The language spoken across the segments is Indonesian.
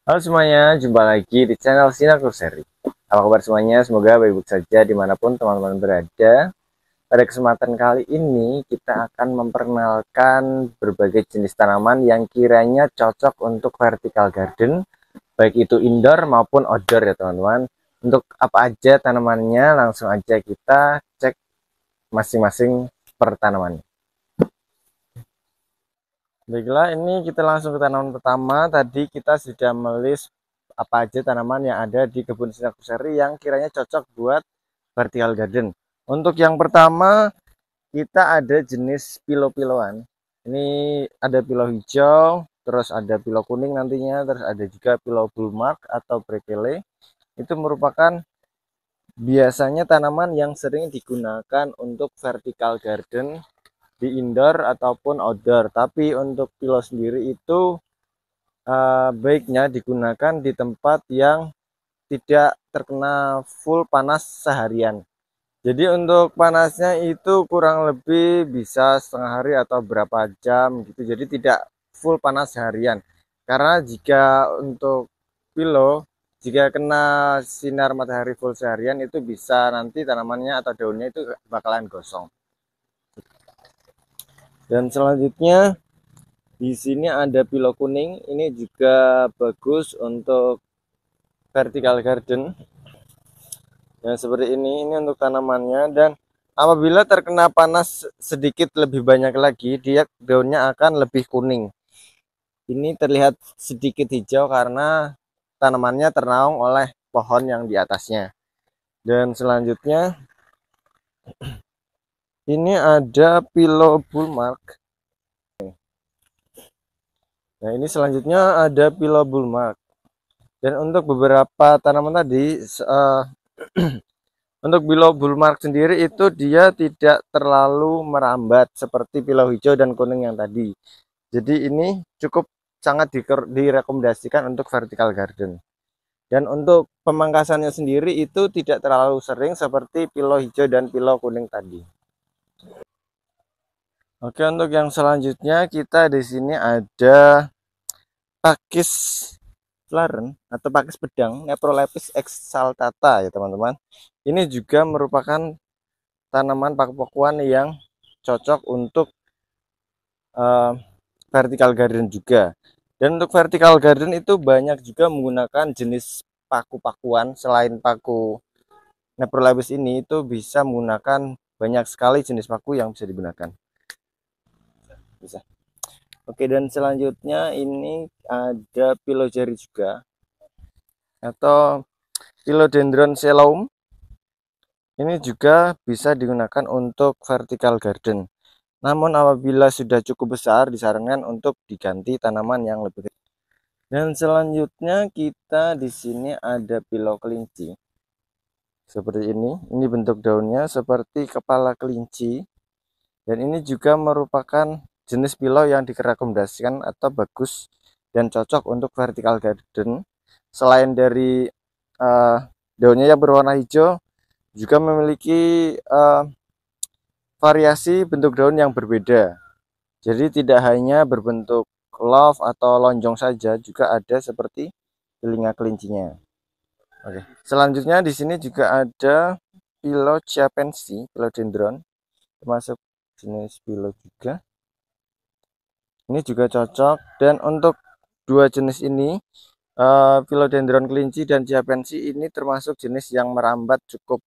Halo semuanya, jumpa lagi di channel Sinar Seri. Apa kabar semuanya? Semoga baik-baik saja dimanapun teman-teman berada. Pada kesempatan kali ini kita akan memperkenalkan berbagai jenis tanaman yang kiranya cocok untuk vertical garden, baik itu indoor maupun outdoor ya teman-teman. Untuk apa aja tanamannya, langsung aja kita cek masing-masing per tanaman. Baiklah, ini kita langsung ke tanaman pertama. Tadi kita sudah melis apa aja tanaman yang ada di kebun Sinakuseri yang kiranya cocok buat vertical garden. Untuk yang pertama, kita ada jenis pilo-piloan. Ini ada pilo hijau, terus ada pilo kuning nantinya, terus ada juga pilo bullmark atau brekele. Itu merupakan biasanya tanaman yang sering digunakan untuk vertical garden di indoor ataupun outdoor. Tapi untuk pilo sendiri itu baiknya digunakan di tempat yang tidak terkena full panas seharian. Jadi untuk panasnya itu kurang lebih bisa setengah hari atau berapa jam gitu. Jadi tidak full panas seharian. Karena jika untuk pilo, jika kena sinar matahari full seharian itu bisa nanti tanamannya atau daunnya itu bakalan gosong. Dan selanjutnya di sini ada pilo kuning. Ini juga bagus untuk vertical garden. Yang seperti ini untuk tanamannya, dan apabila terkena panas sedikit lebih banyak lagi, dia daunnya akan lebih kuning. Ini terlihat sedikit hijau karena tanamannya ternaung oleh pohon yang di atasnya. Dan selanjutnya ini ada pilo bullmark. Nah, ini selanjutnya ada pilo bullmark. Dan untuk beberapa tanaman tadi, untuk pilo bullmark sendiri itu dia tidak terlalu merambat seperti pilo hijau dan kuning yang tadi. Jadi ini cukup sangat direkomendasikan untuk vertical garden. Dan untuk pemangkasannya sendiri itu tidak terlalu sering seperti pilo hijau dan pilo kuning tadi. Oke, untuk yang selanjutnya kita di sini ada pakis flaren atau pakis pedang Neprolepis exaltata ya teman-teman. Ini juga merupakan tanaman paku-pakuan yang cocok untuk vertical garden juga. Dan untuk vertical garden itu banyak juga menggunakan jenis paku-pakuan. Selain paku Neprolepis ini itu bisa menggunakan banyak sekali jenis paku yang bisa digunakan. Bisa. Oke, dan selanjutnya ini ada Phylogeny juga atau Philodendron Celoum. Ini juga bisa digunakan untuk vertical garden. Namun apabila sudah cukup besar disarankan untuk diganti tanaman yang lebih kecil. Dan selanjutnya kita di sini ada pilo kelinci. Seperti ini. Ini bentuk daunnya seperti kepala kelinci. Dan ini juga merupakan jenis pilo yang direkomendasikan atau bagus dan cocok untuk vertical garden. Selain dari daunnya yang berwarna hijau, juga memiliki variasi bentuk daun yang berbeda. Jadi tidak hanya berbentuk love atau lonjong saja, juga ada seperti telinga kelincinya. Oke. Selanjutnya di sini juga ada Pilo chiapensi, philodendron, termasuk jenis pilo juga. Ini juga cocok, dan untuk dua jenis ini, philodendron kelinci dan chiapensi ini termasuk jenis yang merambat cukup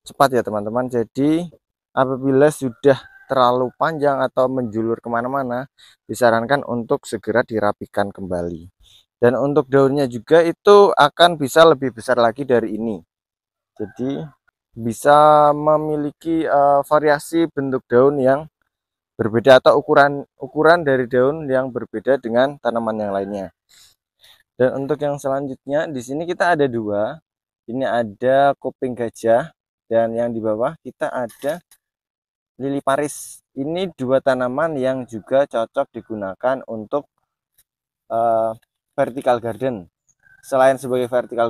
cepat ya teman-teman. Jadi apabila sudah terlalu panjang atau menjulur kemana-mana, disarankan untuk segera dirapikan kembali. Dan untuk daunnya juga itu akan bisa lebih besar lagi dari ini. Jadi bisa memiliki variasi bentuk daun yang berbeda atau ukuran dari daun yang berbeda dengan tanaman yang lainnya. Dan untuk yang selanjutnya di sini kita ada dua. Ini ada kuping gajah, dan yang di bawah kita ada lili Paris. Ini dua tanaman yang juga cocok digunakan untuk vertical garden. Selain sebagai vertical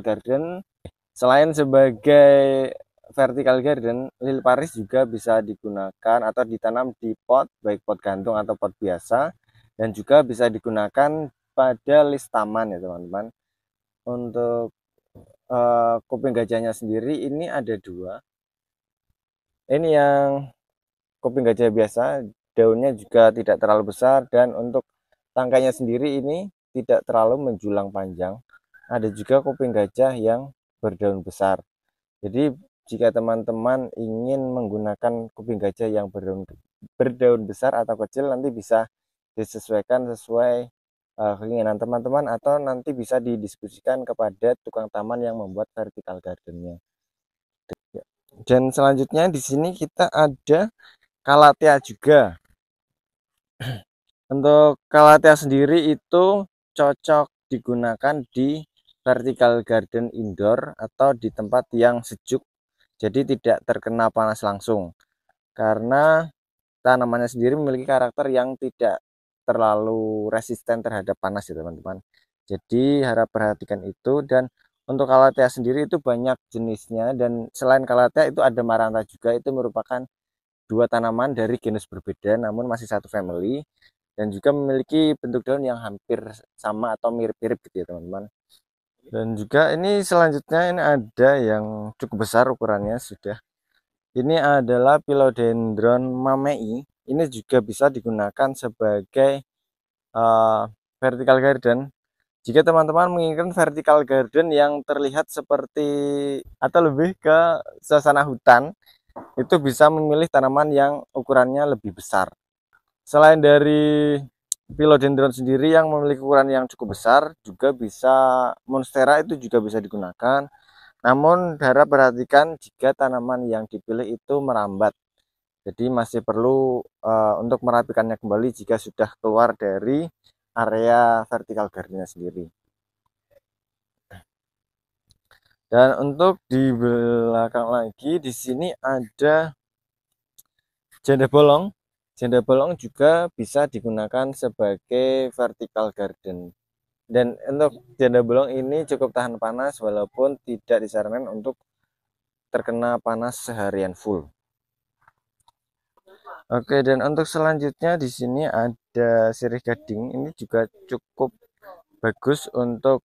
garden, Lili Paris juga bisa digunakan atau ditanam di pot, baik pot gantung atau pot biasa, dan juga bisa digunakan pada list taman ya teman-teman. untuk kuping gajahnya sendiri ini ada dua. Ini yang kuping gajah biasa, daunnya juga tidak terlalu besar, dan untuk tangkainya sendiri ini tidak terlalu menjulang panjang. Ada juga kuping gajah yang berdaun besar. Jadi jika teman-teman ingin menggunakan kuping gajah yang berdaun besar atau kecil, nanti bisa disesuaikan sesuai keinginan teman-teman, atau nanti bisa didiskusikan kepada tukang taman yang membuat vertical gardennya. Dan selanjutnya di sini kita ada Calathea juga. Untuk Calathea sendiri itu cocok digunakan di vertical garden indoor atau di tempat yang sejuk, jadi tidak terkena panas langsung, karena tanamannya sendiri memiliki karakter yang tidak terlalu resisten terhadap panas ya teman-teman. Jadi harap perhatikan itu. Dan untuk Calathea sendiri itu banyak jenisnya, dan selain Calathea itu ada Maranta juga. Itu merupakan dua tanaman dari genus berbeda namun masih satu family, dan juga memiliki bentuk daun yang hampir sama atau mirip-mirip gitu ya teman-teman. Dan juga ini selanjutnya ini ada yang cukup besar ukurannya sudah. Ini adalah Philodendron mamei. Ini juga bisa digunakan sebagai vertical garden. Jika teman-teman menginginkan vertical garden yang terlihat seperti atau lebih ke suasana hutan, itu bisa memilih tanaman yang ukurannya lebih besar. Selain dari Philodendron sendiri yang memiliki ukuran yang cukup besar, juga bisa Monstera itu juga bisa digunakan. Namun harap perhatikan jika tanaman yang dipilih itu merambat. Jadi masih perlu untuk merapikannya kembali jika sudah keluar dari area vertical gardennya sendiri. Dan untuk di belakang lagi di sini ada janda bolong. Janda bolong juga bisa digunakan sebagai vertical garden. Dan untuk janda bolong ini cukup tahan panas walaupun tidak disarankan untuk terkena panas seharian full. Oke, dan untuk selanjutnya di sini ada sirih gading. Ini juga cukup bagus untuk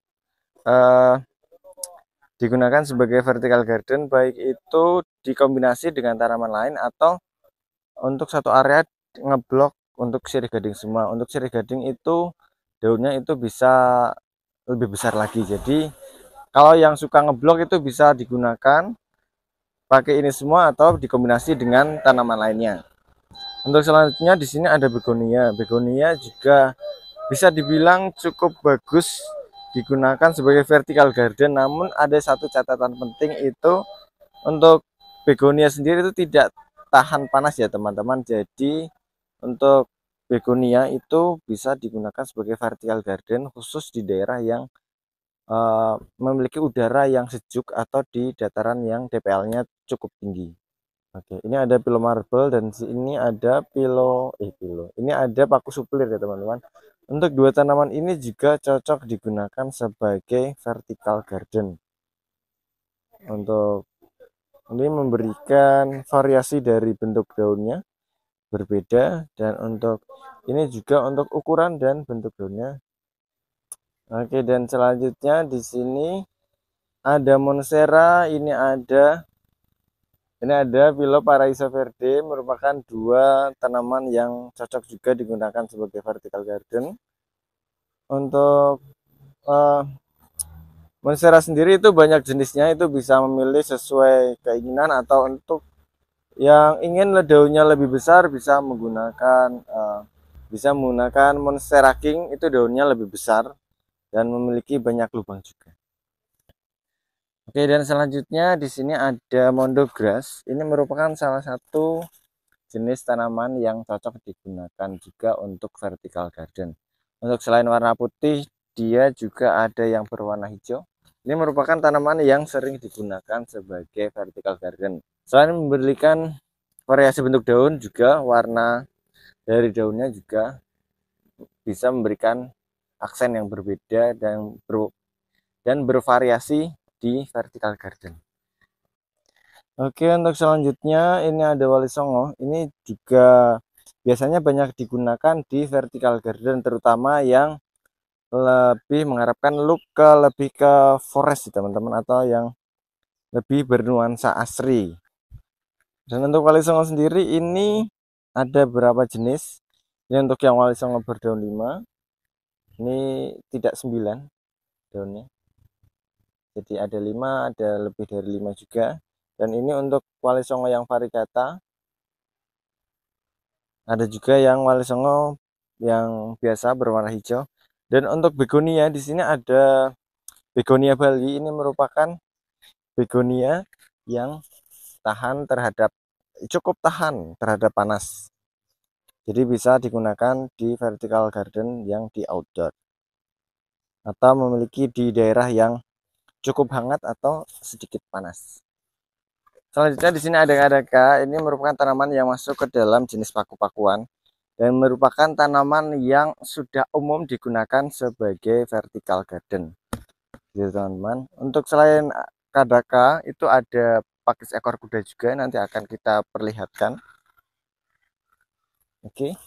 digunakan sebagai vertical garden, baik itu dikombinasi dengan tanaman lain atau untuk satu area ngeblok untuk sirih gading semua. Untuk sirih gading itu daunnya itu bisa lebih besar lagi. Jadi kalau yang suka ngeblok itu bisa digunakan pakai ini semua atau dikombinasi dengan tanaman lainnya. Untuk selanjutnya di sini ada begonia. Begonia juga bisa dibilang cukup bagus digunakan sebagai vertical garden, namun ada satu catatan penting, itu untuk begonia sendiri itu tidak tahan panas ya teman-teman. Jadi untuk begonia itu bisa digunakan sebagai vertical garden khusus di daerah yang memiliki udara yang sejuk atau di dataran yang DPL-nya cukup tinggi. Oke, ini ada Philo marble dan ini ada ini ada paku suplir ya teman-teman. Untuk dua tanaman ini juga cocok digunakan sebagai vertical garden. Untuk ini memberikan variasi dari bentuk daunnya berbeda, dan untuk ini juga untuk ukuran dan bentuk daunnya. Oke, dan selanjutnya di sini ada Monstera, ini ada Philo Paraiso Verde, merupakan dua tanaman yang cocok juga digunakan sebagai vertical garden. Untuk Monstera sendiri itu banyak jenisnya, itu bisa memilih sesuai keinginan, atau untuk yang ingin daunnya lebih besar bisa menggunakan Monstera King, itu daunnya lebih besar dan memiliki banyak lubang juga. Oke, dan selanjutnya di sini ada Mondo Grass. Ini merupakan salah satu jenis tanaman yang cocok digunakan juga untuk vertical garden. Untuk selain warna putih, dia juga ada yang berwarna hijau. Ini merupakan tanaman yang sering digunakan sebagai vertical garden. Selain memberikan variasi bentuk daun, juga warna dari daunnya juga bisa memberikan aksen yang berbeda dan bervariasi di vertical garden. Oke, untuk selanjutnya ini ada Wali Songo. Ini juga biasanya banyak digunakan di vertical garden, terutama yang lebih mengharapkan look lebih ke forest teman-teman, atau yang lebih bernuansa asri. Dan untuk wali songo sendiri ini ada beberapa jenis. Ini untuk yang wali songo berdaun 5, ini tidak 9 daunnya, jadi ada 5, ada lebih dari 5 juga. Dan ini untuk wali songo yang variegata, ada juga yang wali songo yang biasa berwarna hijau. Dan untuk begonia di sini ada begonia Bali. Ini merupakan begonia yang cukup tahan terhadap panas, jadi bisa digunakan di vertical garden yang di outdoor, atau memiliki di daerah yang cukup hangat atau sedikit panas. Selanjutnya di sini ada adaka. Ini merupakan tanaman yang masuk ke dalam jenis paku-pakuan dan merupakan tanaman yang sudah umum digunakan sebagai vertical garden. Gitu teman-teman. Untuk selain kadaka itu ada pakis ekor kuda juga, nanti akan kita perlihatkan. Oke.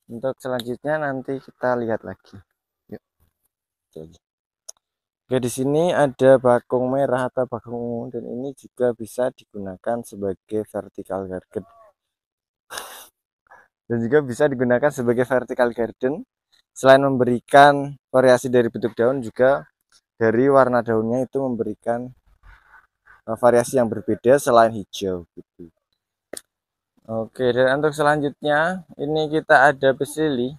Untuk selanjutnya nanti kita lihat lagi. Yuk. Oke, di sini ada bakung merah atau bakung ungu, dan ini juga bisa digunakan sebagai vertical garden. Dan juga bisa digunakan sebagai vertical garden. Selain memberikan variasi dari bentuk daun, juga dari warna daunnya itu memberikan variasi yang berbeda selain hijau gitu. Oke, dan untuk selanjutnya ini kita ada peace lily.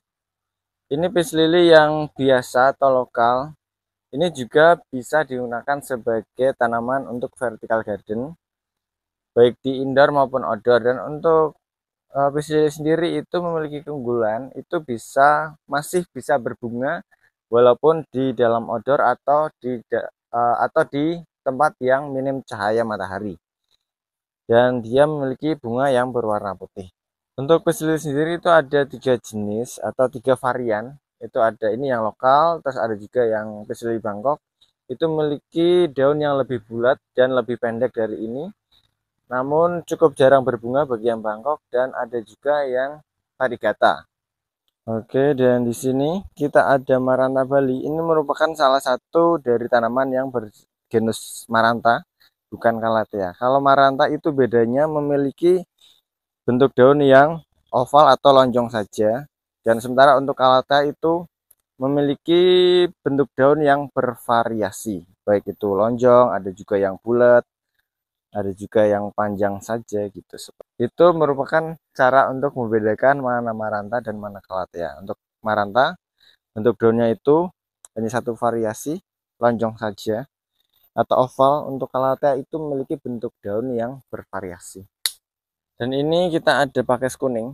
Ini peace lily yang biasa atau lokal. Ini juga bisa digunakan sebagai tanaman untuk vertical garden, baik di indoor maupun outdoor. Dan untuk peace lily sendiri itu memiliki keunggulan, itu masih bisa berbunga walaupun di dalam outdoor atau di tempat yang minim cahaya matahari. Dan dia memiliki bunga yang berwarna putih. Untuk peace lily sendiri itu ada 3 jenis atau 3 varian. Itu ada ini yang lokal, terus ada juga yang peace lily Bangkok. Itu memiliki daun yang lebih bulat dan lebih pendek dari ini, namun cukup jarang berbunga bagi yang Bangkok, dan ada juga yang variegata. Oke, dan di sini kita ada Maranta Bali. Ini merupakan salah satu dari tanaman yang bergenus Maranta, bukan Calathea. Kalau Maranta itu bedanya memiliki bentuk daun yang oval atau lonjong saja, dan sementara untuk Calathea itu memiliki bentuk daun yang bervariasi, baik itu lonjong, ada juga yang bulat, ada juga yang panjang saja gitu. Itu merupakan cara untuk membedakan mana Maranta dan mana Calathea. Untuk Maranta bentuk daunnya itu hanya satu variasi, lonjong saja atau oval. Untuk Calathea itu memiliki bentuk daun yang bervariasi. Dan ini kita ada pakis kuning.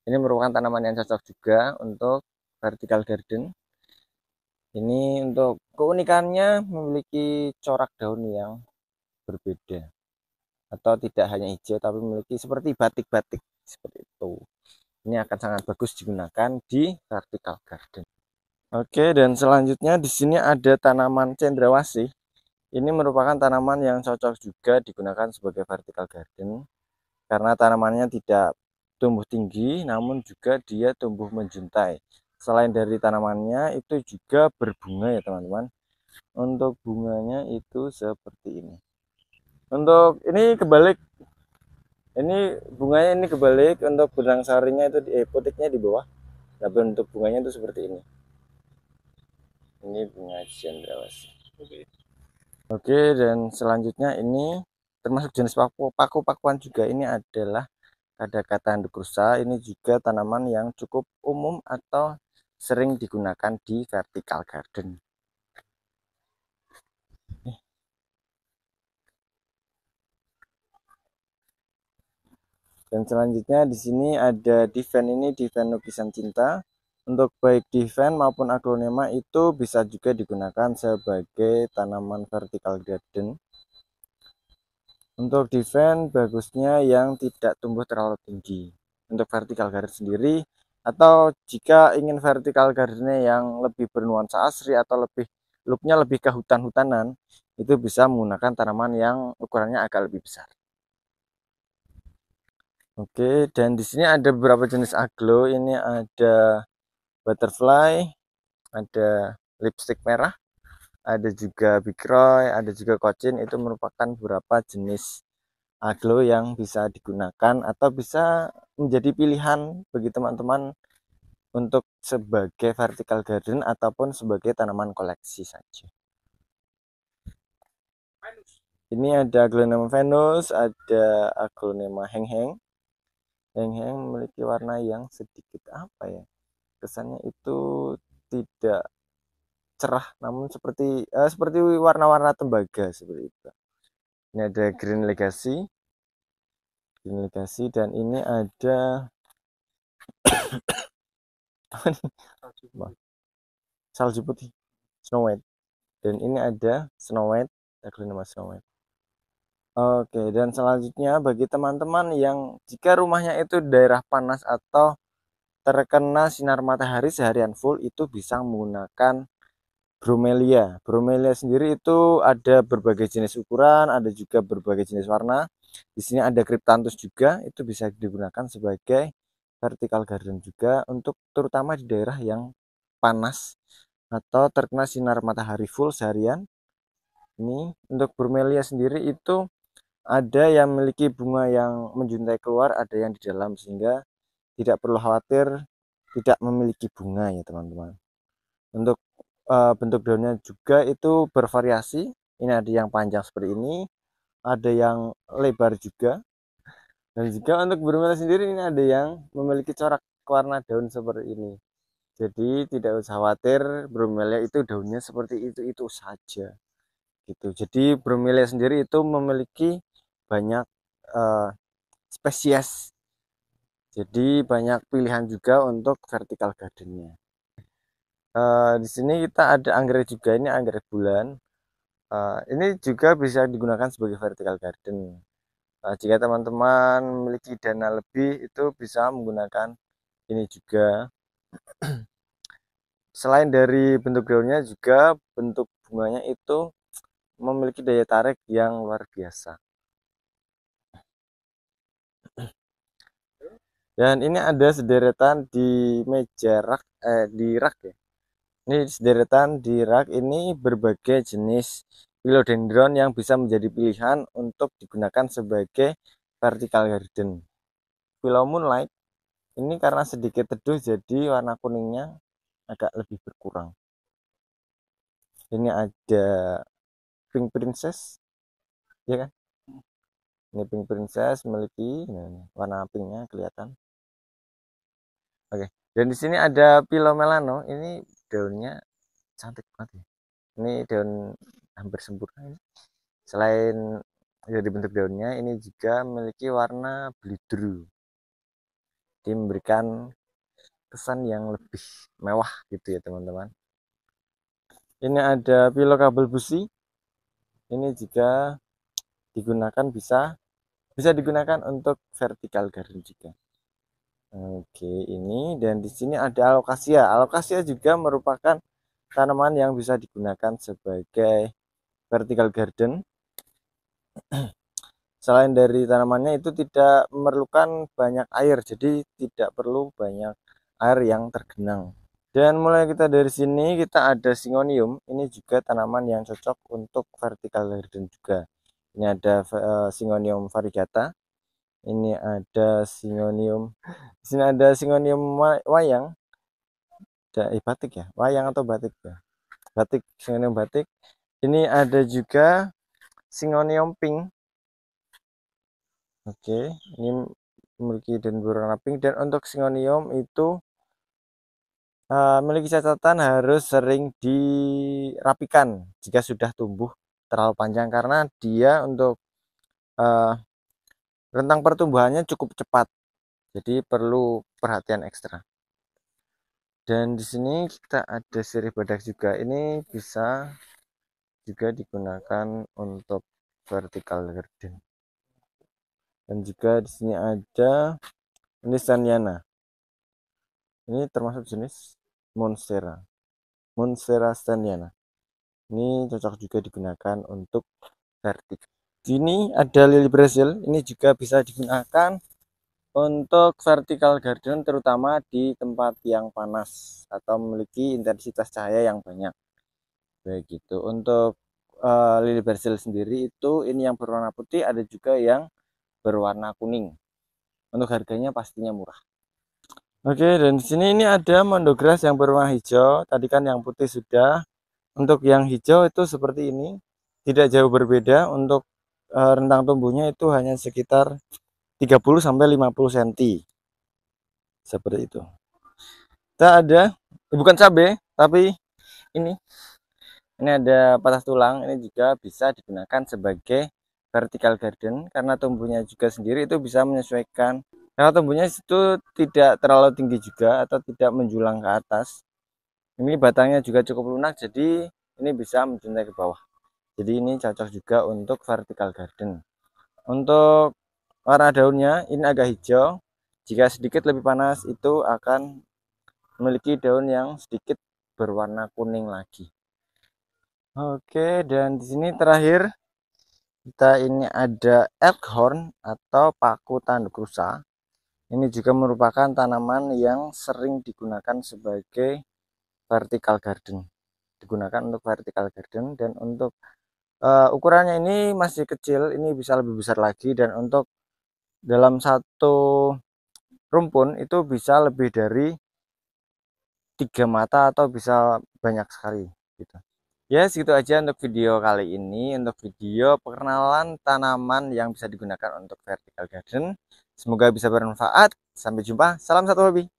Ini merupakan tanaman yang cocok juga untuk vertical garden. Ini untuk keunikannya memiliki corak daun yang berbeda, atau tidak hanya hijau tapi memiliki seperti batik-batik seperti itu. Ini akan sangat bagus digunakan di vertical garden. Oke, dan selanjutnya di sini ada tanaman cendrawasih. Ini merupakan tanaman yang cocok juga digunakan sebagai vertical garden karena tanamannya tidak tumbuh tinggi, namun juga dia tumbuh menjuntai. Selain dari tanamannya itu juga berbunga ya teman-teman. Untuk bunganya itu seperti ini. Untuk ini kebalik, ini bunganya ini kebalik. Untuk benang sarinya itu putiknya di bawah, tapi untuk bunganya itu seperti ini. Ini bunga cendrawasih. Oke, dan selanjutnya ini termasuk jenis paku-pakuan juga. Ini adalah Kadakata andukrusa. Ini juga tanaman yang cukup umum atau sering digunakan di vertical garden. Dan selanjutnya di sini ada diven. Ini diven lukisan cinta. Untuk baik diven maupun aglonema itu bisa juga digunakan sebagai tanaman vertical garden. Untuk diven bagusnya yang tidak tumbuh terlalu tinggi. Untuk vertical garden sendiri, atau jika ingin vertical gardennya yang lebih bernuansa asri atau looknya lebih ke hutan-hutanan, itu bisa menggunakan tanaman yang ukurannya agak lebih besar. Oke, dan di sini ada beberapa jenis aglo. Ini ada butterfly, ada lipstick merah, ada juga Big Roy, ada juga Kocin. Itu merupakan beberapa jenis aglo yang bisa digunakan atau bisa menjadi pilihan bagi teman-teman untuk sebagai vertical garden ataupun sebagai tanaman koleksi saja. Ini ada aglonema Venus, ada aglonema Heng-Heng. Heng-Heng memiliki warna yang sedikit apa ya? Kesannya itu tidak cerah, namun seperti warna-warna tembaga seperti itu. Ini ada Green Legacy, dan ini ada salju putih, Snow White, dan ini ada Snow White, aglonema Snow White. Oke, dan selanjutnya bagi teman-teman yang jika rumahnya itu daerah panas atau terkena sinar matahari seharian full, itu bisa menggunakan bromelia. Bromelia sendiri itu ada berbagai jenis ukuran, ada juga berbagai jenis warna. Di sini ada Cryptanthus juga, itu bisa digunakan sebagai vertical garden juga untuk terutama di daerah yang panas atau terkena sinar matahari full seharian. Ini untuk bromelia sendiri itu ada yang memiliki bunga yang menjuntai keluar, ada yang di dalam, sehingga tidak perlu khawatir tidak memiliki bunga ya teman-teman. Untuk bentuk daunnya juga itu bervariasi. Ini ada yang panjang seperti ini, ada yang lebar juga, dan juga untuk bromelia sendiri ini ada yang memiliki corak warna daun seperti ini. Jadi tidak usah khawatir, bromelia itu daunnya seperti itu saja gitu. Jadi bromelia sendiri itu memiliki banyak spesies, jadi banyak pilihan juga untuk vertical gardennya. Di sini kita ada anggrek juga, ini anggrek bulan. Ini juga bisa digunakan sebagai vertical garden. Jika teman-teman memiliki dana lebih, itu bisa menggunakan ini juga. Selain dari bentuk daunnya, juga bentuk bunganya itu memiliki daya tarik yang luar biasa. Dan ini ada sederetan di meja rak, di rak ya. Ini sederetan di rak ini berbagai jenis philodendron yang bisa menjadi pilihan untuk digunakan sebagai vertical garden. Philo Moonlight ini karena sedikit teduh jadi warna kuningnya agak lebih berkurang. Ini ada Pink Princess, ya kan? Ini Pink Princess memiliki warna pinknya kelihatan. Oke, dan di sini ada Philomellano. Ini daunnya cantik banget ya. Ini daun hampir sempurna ini. Selain dari bentuk daunnya, ini juga memiliki warna bleedru. Jadi memberikan kesan yang lebih mewah gitu ya teman-teman. Ini ada Philocabel busi. Ini juga digunakan bisa digunakan untuk vertical garden juga. Oke, ini dan di sini ada Alocasia. Alocasia juga merupakan tanaman yang bisa digunakan sebagai vertical garden. Selain dari tanamannya itu tidak memerlukan banyak air, jadi tidak perlu banyak air yang tergenang. Dan mulai kita dari sini kita ada Syngonium. Ini juga tanaman yang cocok untuk vertical garden juga. Ini ada Syngonium variegata. Ini ada Syngonium. Di sini ada Syngonium wayang. Batik ya, wayang atau batik ya? Batik, Syngonium batik. Ini ada juga Syngonium pink. Oke, ini memiliki dan berwarna pink, dan untuk Syngonium itu memiliki catatan harus sering dirapikan jika sudah tumbuh terlalu panjang, karena dia untuk rentang pertumbuhannya cukup cepat, jadi perlu perhatian ekstra. Dan di sini kita ada sirih badak juga, ini bisa juga digunakan untuk vertical garden. Dan juga di sini ada ini Staniana. Ini termasuk jenis Monstera. Monstera Staniana. Ini cocok juga digunakan untuk vertical. Di sini ada lili Brazil. Ini juga bisa digunakan untuk vertical garden terutama di tempat yang panas atau memiliki intensitas cahaya yang banyak. Begitu. Untuk lili basil sendiri itu ini yang berwarna putih, ada juga yang berwarna kuning. Untuk harganya pastinya murah. Oke, dan di sini ini ada mondogras yang berwarna hijau. Tadi kan yang putih sudah. Untuk yang hijau itu seperti ini. Tidak jauh berbeda. Untuk rentang tumbuhnya itu hanya sekitar 30 sampai 50 cm. Seperti itu. Kita ada bukan cabai, tapi ini ada patah tulang. Ini juga bisa digunakan sebagai vertical garden karena tumbuhnya juga sendiri itu bisa menyesuaikan. Karena tumbuhnya itu tidak terlalu tinggi juga atau tidak menjulang ke atas. Ini batangnya juga cukup lunak, jadi ini bisa menjuntai ke bawah. Jadi ini cocok juga untuk vertical garden. Untuk warna daunnya ini agak hijau. Jika sedikit lebih panas itu akan memiliki daun yang sedikit berwarna kuning lagi. Oke, dan di sini terakhir kita ini ada elkhorn atau paku tanduk rusa. Ini juga merupakan tanaman yang sering digunakan sebagai vertical garden. Digunakan untuk vertical garden dan untuk ukurannya ini masih kecil, ini bisa lebih besar lagi dan untuk dalam satu rumpun itu bisa lebih dari 3 mata atau bisa banyak sekali gitu. Ya, segitu aja untuk video kali ini, untuk video perkenalan tanaman yang bisa digunakan untuk vertical garden. Semoga bisa bermanfaat. Sampai jumpa. Salam satu hobi.